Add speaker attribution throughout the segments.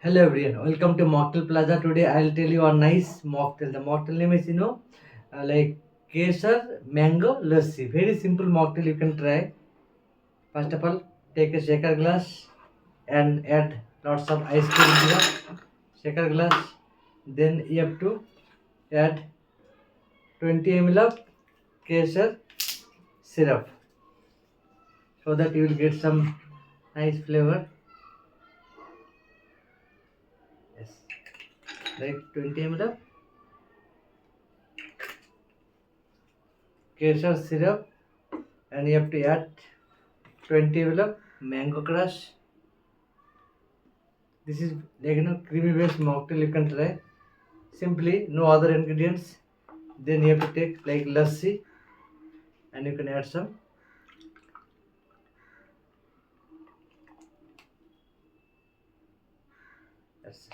Speaker 1: Hello everyone, welcome to Mocktail Plaza. Today I'll tell you a nice mocktail. The mocktail name is like KESAR Mango Lassi. Very simple mocktail you can try. First of all, take a shaker glass and add lots of ice cream to the shaker glass. Then you have to add 20 ml of KESAR syrup so that you will get some nice flavor. Yes, like 20 ml of KESAR syrup, and you have to add 20 ml of mango crush. This is like creamy based mocktail you can try. Simply no other ingredients. Then you have to take like lassi and you can add some. That's it.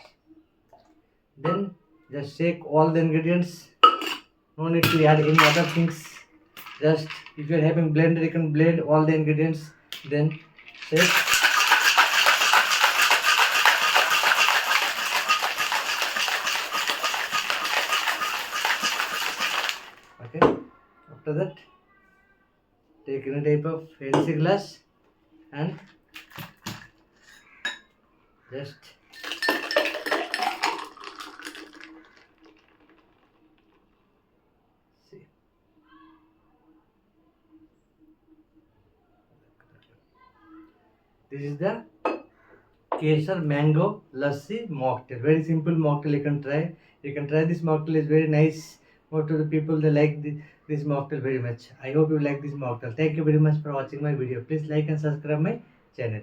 Speaker 1: Then just shake all the ingredients. No need to add any other things. Just if you are having blender, you can blend all the ingredients. Then shake. Okay. After that, take any type of fancy glass and just see. This is the KESAR Mango Lassi Mocktail. Very simple mocktail you can try. You can try this mocktail. It's very nice. Most of the people they like this mocktail very much. I hope you like this mocktail. Thank you very much for watching my video. Please like and subscribe my channel.